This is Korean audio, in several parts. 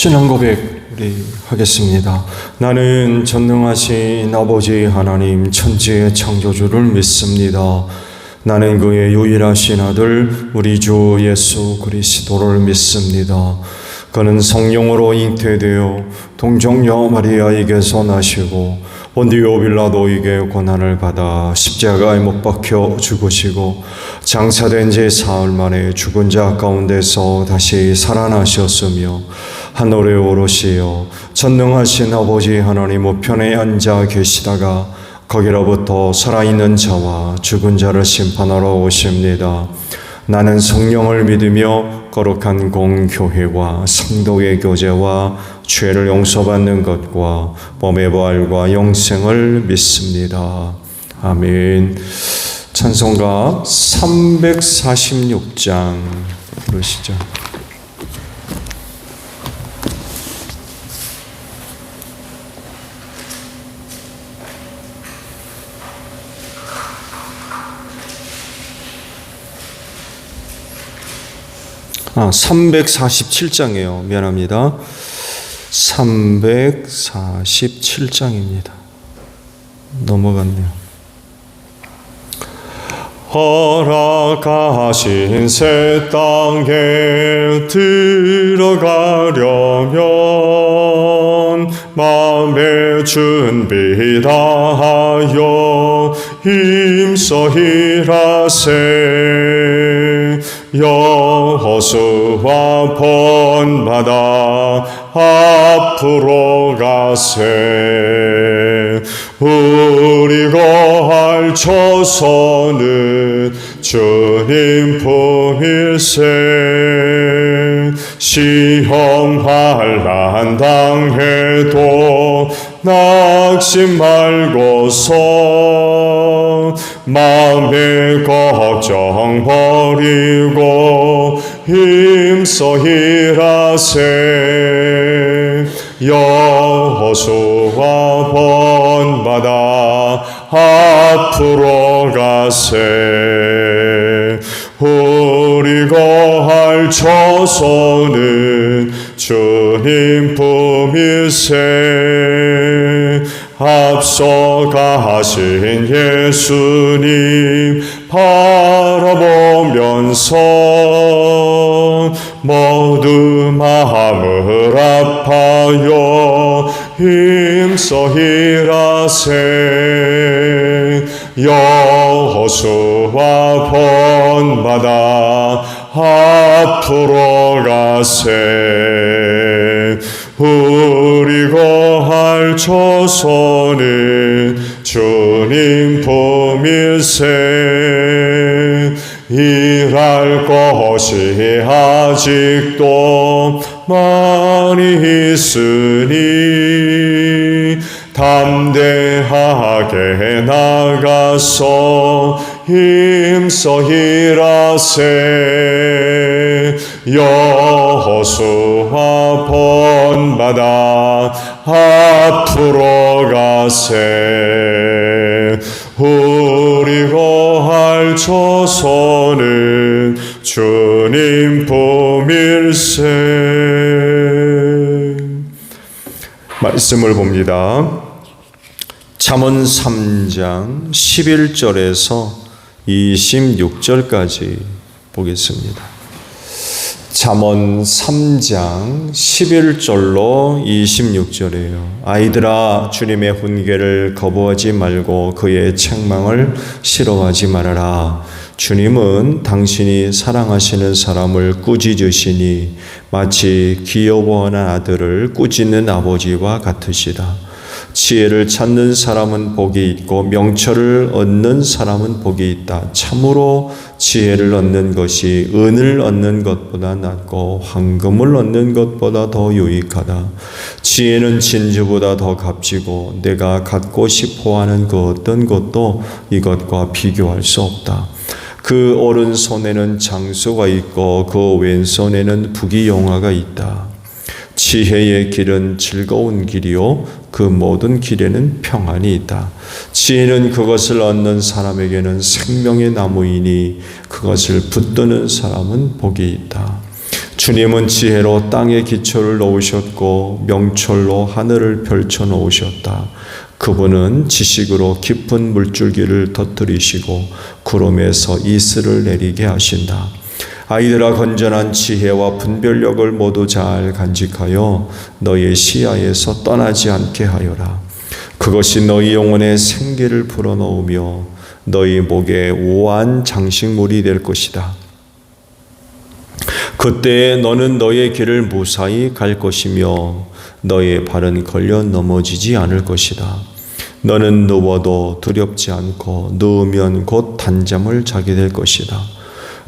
신앙 고백 우리 하겠습니다. 나는 전능하신 아버지 하나님 천지의 창조주를 믿습니다. 나는 그의 유일하신 아들 우리 주 예수 그리스도를 믿습니다. 그는 성령으로 잉태되어 동정녀 마리아에게서 나시고 본디오 빌라도에게 고난을 받아 십자가에 못 박혀 죽으시고 장사된 지 사흘 만에 죽은 자 가운데서 다시 살아나셨으며 하늘에 오르시어 전능하신 아버지 하나님 우편에 앉아 계시다가 거기로부터 살아있는 자와 죽은 자를 심판하러 오십니다. 나는 성령을 믿으며 거룩한 공교회와 성도의 교제와 죄를 용서받는 것과 몸의 부활과 영생을 믿습니다. 아멘. 찬송가 346장 부르시죠. 아, 347장이에요. 미안합니다. 347장입니다. 넘어갔네요. 허락하신 새 땅에 들어가려면 마음의 준비 다하여 힘써 일하세. 여호수아 본받아 앞으로 가세. 우리 거할 조선은 주님 품일세. 시험 환난 당해도 낙심 말고서 마음의 걱정 버리고 힘써 일하세. 여호수아 본받아 앞으로 가세. 우리 거할 조선은 주님 품일세. 앞서 가신 예수님 바라보면서 모두 마음을 아파요 힘써 일하세 여호수아 본받아 앞으로 가세 우리 거할 조선은 주님 품일세 일할 것이 아직도 많이 있으니 담대하게 나가서 힘써 일하세 여호수아 본받아 앞으로 가세 우리 거할 조선은 주님 품일세. 말씀을 봅니다. 잠언 3장 11절에서 26절까지 보겠습니다. 잠언 3장 11절로 26절이에요. 아이들아 주님의 훈계를 거부하지 말고 그의 책망을 싫어하지 말아라. 주님은 당신이 사랑하시는 사람을 꾸짖으시니 마치 귀여워하는 아들을 꾸짖는 아버지와 같으시다. 지혜를 찾는 사람은 복이 있고 명철을 얻는 사람은 복이 있다. 참으로 지혜를 얻는 것이 은을 얻는 것보다 낫고 황금을 얻는 것보다 더 유익하다. 지혜는 진주보다 더 값지고 내가 갖고 싶어하는 그 어떤 것도 이것과 비교할 수 없다. 그 오른손에는 장수가 있고 그 왼손에는 부귀영화가 있다. 지혜의 길은 즐거운 길이요 그 모든 길에는 평안이 있다. 지혜는 그것을 얻는 사람에게는 생명의 나무이니 그것을 붙드는 사람은 복이 있다. 주님은 지혜로 땅의 기초를 놓으셨고 명철로 하늘을 펼쳐 놓으셨다. 그분은 지식으로 깊은 물줄기를 터뜨리시고 구름에서 이슬을 내리게 하신다. 아이들아 건전한 지혜와 분별력을 모두 잘 간직하여 너의 시야에서 떠나지 않게 하여라. 그것이 너희 영혼에 생기를 불어넣으며 너희 목에 우아한 장식물이 될 것이다. 그때 너는 너의 길을 무사히 갈 것이며 너의 발은 걸려 넘어지지 않을 것이다. 너는 누워도 두렵지 않고 누우면 곧 단잠을 자게 될 것이다.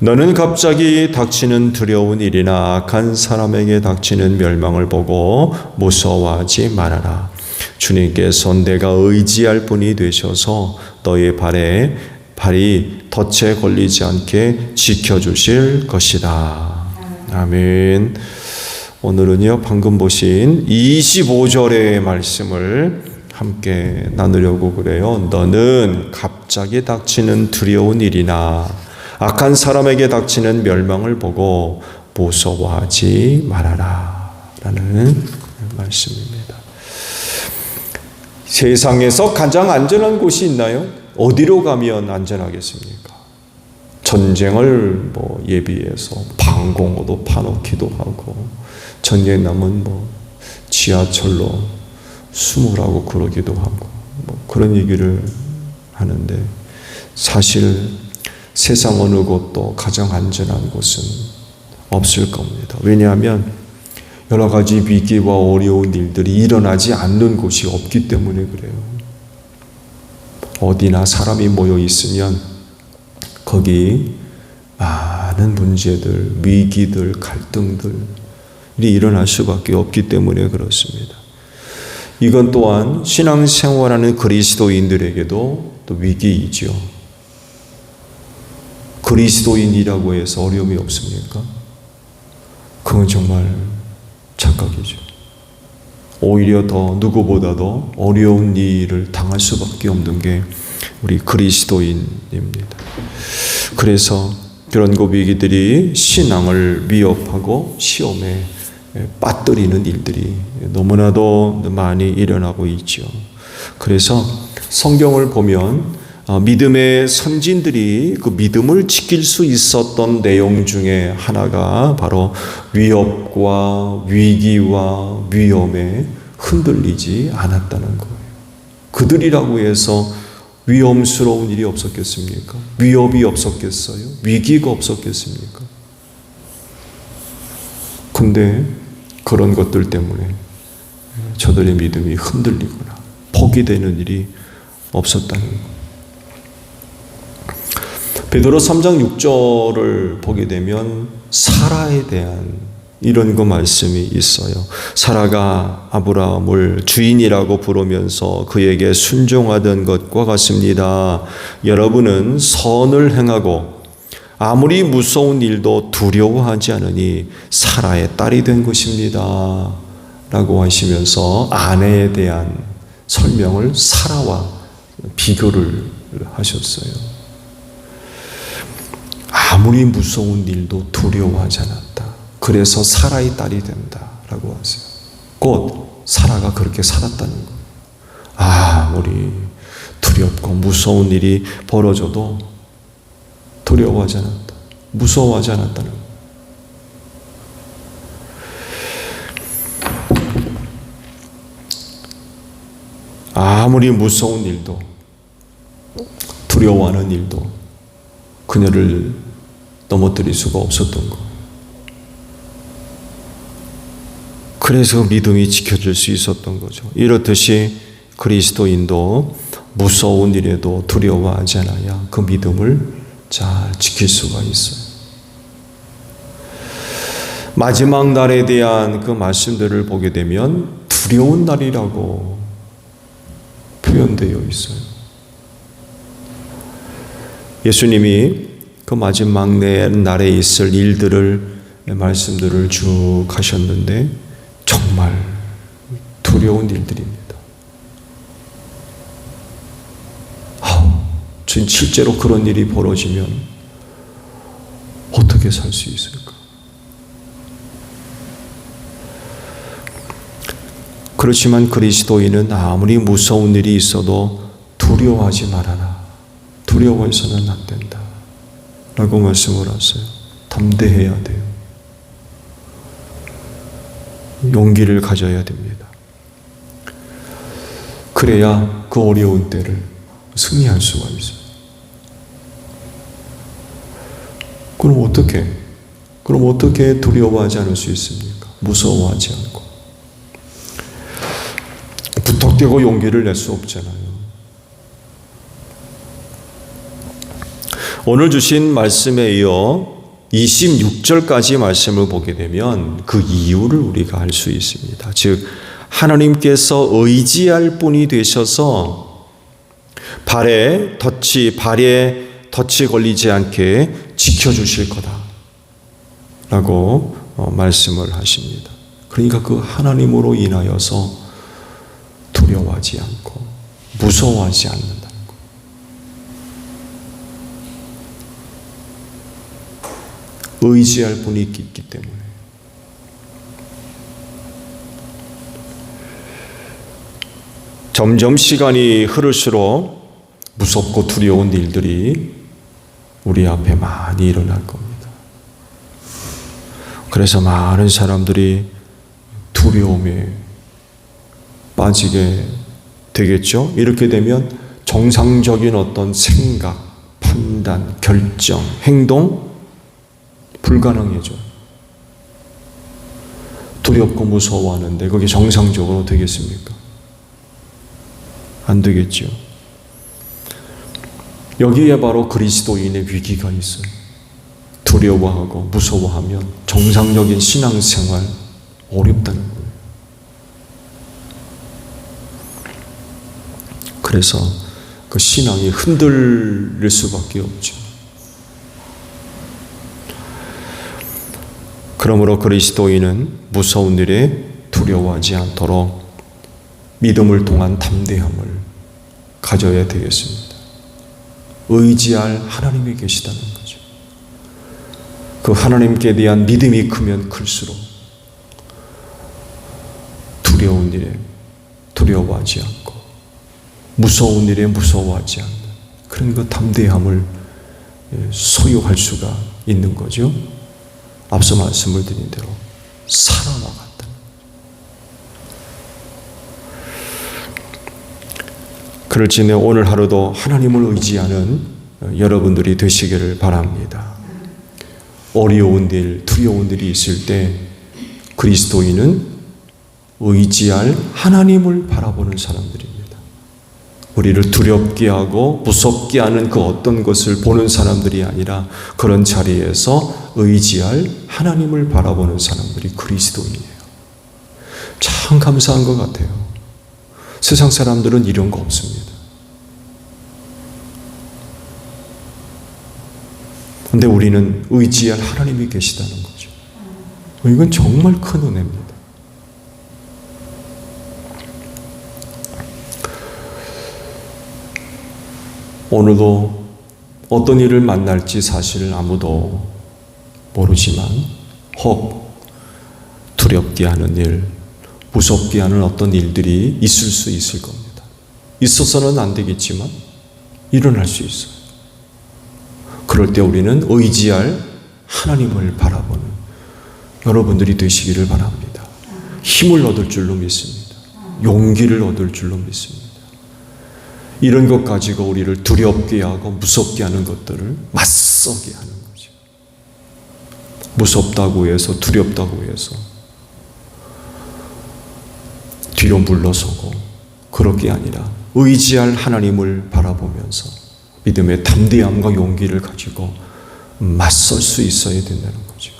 너는 갑자기 닥치는 두려운 일이나 악한 사람에게 닥치는 멸망을 보고 무서워하지 말아라. 주님께서 내가 의지할 분이 되셔서 너의 발이 덫에 걸리지 않게 지켜주실 것이다. 아멘. 오늘은요 방금 보신 25절의 말씀을 함께 나누려고 그래요. 너는 갑자기 닥치는 두려운 일이나 악한 사람에게 닥치는 멸망을 보고 무서워하지 말아라 라는 말씀입니다. 세상에서 가장 안전한 곳이 있나요? 어디로 가면 안전하겠습니까? 전쟁을 예비해서 방공호도 파놓기도 하고 전쟁 나면 지하철로 숨으라고 그러기도 하고 그런 얘기를 하는데 사실 세상 어느 곳도 가장 안전한 곳은 없을 겁니다. 왜냐하면 여러 가지 위기와 어려운 일들이 일어나지 않는 곳이 없기 때문에 그래요. 어디나 사람이 모여 있으면 거기 많은 문제들, 위기들, 갈등들이 일어날 수밖에 없기 때문에 그렇습니다. 이건 또한 신앙생활하는 그리스도인들에게도 또 위기이죠. 그리스도인이라고 해서 어려움이 없습니까? 그건 정말 착각이죠. 오히려 더 누구보다도 어려운 일을 당할 수밖에 없는 게 우리 그리스도인입니다. 그래서 그런 위기들이 신앙을 위협하고 시험에 빠뜨리는 일들이 너무나도 많이 일어나고 있죠. 그래서 성경을 보면 믿음의 선진들이 그 믿음을 지킬 수 있었던 내용 중에 하나가 바로 위협과 위기와 위험에 흔들리지 않았다는 거예요. 그들이라고 해서 위험스러운 일이 없었겠습니까? 위협이 없었겠어요? 위기가 없었겠습니까? 근데 그런 것들 때문에 저들의 믿음이 흔들리거나 포기되는 일이 없었다는 것. 베드로 3장 6절을 보게 되면 사라에 대한 이런 그 말씀이 있어요. 사라가 아브라함을 주인이라고 부르면서 그에게 순종하던 것과 같습니다. 여러분은 선을 행하고 아무리 무서운 일도 두려워하지 않으니 사라의 딸이 된 것입니다. 라고 하시면서 아내에 대한 설명을 사라와 비교를 하셨어요. 아무리 무서운 일도 두려워하지 않았다. 그래서 사라의 딸이 된다라고 하세요. 곧 사라가 그렇게 살았다는 거예요. 아무리 두렵고 무서운 일이 벌어져도 두려워하지 않았다. 무서워하지 않았다는 거예요. 아무리 무서운 일도 두려워하는 일도 그녀를 넘어뜨릴 수가 없었던 것. 그래서 믿음이 지켜질 수 있었던 거죠. 이렇듯이 그리스도인도 무서운 일에도 두려워하지 않아야 그 믿음을 잘 지킬 수가 있어요. 마지막 날에 대한 그 말씀들을 보게 되면 두려운 날이라고 표현되어 있어요. 예수님이 그 마지막 날에 있을 일들을 말씀들을 쭉 하셨는데 정말 두려운 일들입니다. 실제로 그런 일이 벌어지면 어떻게 살 수 있을까? 그렇지만 그리스도인은 아무리 무서운 일이 있어도 두려워하지 말아라. 두려워해서는 안 된다. 라고 말씀을 하세요. 담대해야 돼요. 용기를 가져야 됩니다. 그래야 그 어려운 때를 승리할 수가 있어요. 그럼 어떻게 두려워하지 않을 수 있습니까? 무서워하지 않고. 부탁되고 용기를 낼 수 없잖아요. 오늘 주신 말씀에 이어 26절까지 말씀을 보게 되면 그 이유를 우리가 알 수 있습니다. 즉 하나님께서 의지할 분이 되셔서 발에 덫이 걸리지 않게 지켜주실 거다라고 말씀을 하십니다. 그러니까 그 하나님으로 인하여서 두려워하지 않고 무서워하지 않는다는 것. 의지할 분이 있기 때문에. 점점 시간이 흐를수록 무섭고 두려운 일들이 우리 앞에 많이 일어날 겁니다. 그래서 많은 사람들이 두려움에 빠지게 되겠죠. 이렇게 되면 정상적인 어떤 생각, 판단, 결정, 행동 불가능해져. 두렵고 무서워하는데 그게 정상적으로 되겠습니까? 안 되겠죠. 여기에 바로 그리스도인의 위기가 있어요. 두려워하고 무서워하면 정상적인 신앙생활 어렵다는 거예요. 그래서 그 신앙이 흔들릴 수밖에 없죠. 그러므로 그리스도인은 무서운 일에 두려워하지 않도록 믿음을 통한 담대함을 가져야 되겠습니다. 의지할 하나님이 계시다는 거죠. 그 하나님께 대한 믿음이 크면 클수록 두려운 일에 두려워하지 않고 무서운 일에 무서워하지 않는 그런 그 담대함을 소유할 수가 있는 거죠. 앞서 말씀을 드린 대로 살아나갔다. 그럴지니 오늘 하루도 하나님을 의지하는 여러분들이 되시기를 바랍니다. 어려운 일, 두려운 일이 있을 때 그리스도인은 의지할 하나님을 바라보는 사람들입니다. 우리를 두렵게 하고 무섭게 하는 그 어떤 것을 보는 사람들이 아니라 그런 자리에서 의지할 하나님을 바라보는 사람들이 그리스도인이에요. 참 감사한 것 같아요. 세상 사람들은 이런 거 없습니다. 근데 우리는 의지할 하나님이 계시다는 거죠. 이건 정말 큰 은혜입니다. 오늘도 어떤 일을 만날지 사실 아무도 모르지만 혹 두렵게 하는 일, 무섭게 하는 어떤 일들이 있을 수 있을 겁니다. 있어서는 안 되겠지만 일어날 수 있어요. 그럴 때 우리는 의지할 하나님을 바라보는 여러분들이 되시기를 바랍니다. 힘을 얻을 줄로 믿습니다. 용기를 얻을 줄로 믿습니다. 이런 것 가지고 우리를 두렵게 하고 무섭게 하는 것들을 맞서게 하는 거죠. 무섭다고 해서 두렵다고 해서 뒤로 물러서고 그럴 게 아니라 의지할 하나님을 바라보면서 믿음의 담대함과 용기를 가지고 맞설 수 있어야 된다는 거죠.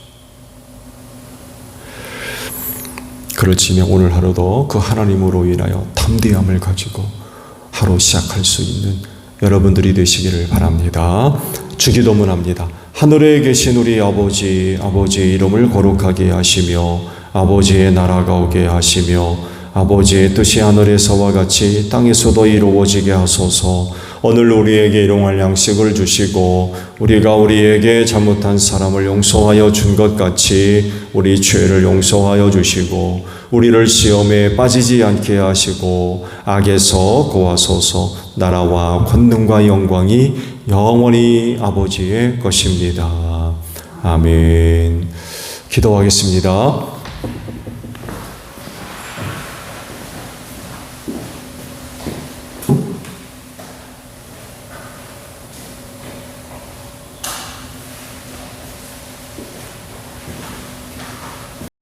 그렇지만 오늘 하루도 그 하나님으로 인하여 담대함을 가지고 하루 시작할 수 있는 여러분들이 되시기를 바랍니다. 주기도문합니다. 하늘에 계신 우리 아버지, 아버지의 이름을 거룩하게 하시며 아버지의 나라가 오게 하시며 아버지의 뜻이 하늘에서와 같이 땅에서도 이루어지게 하소서. 오늘 우리에게 일용할 양식을 주시고 우리가 우리에게 잘못한 사람을 용서하여 준 것 같이 우리 죄를 용서하여 주시고 우리를 시험에 빠지지 않게 하시고 악에서 구하소서. 나라와 권능과 영광이 영원히 아버지의 것입니다. 아멘. 기도하겠습니다.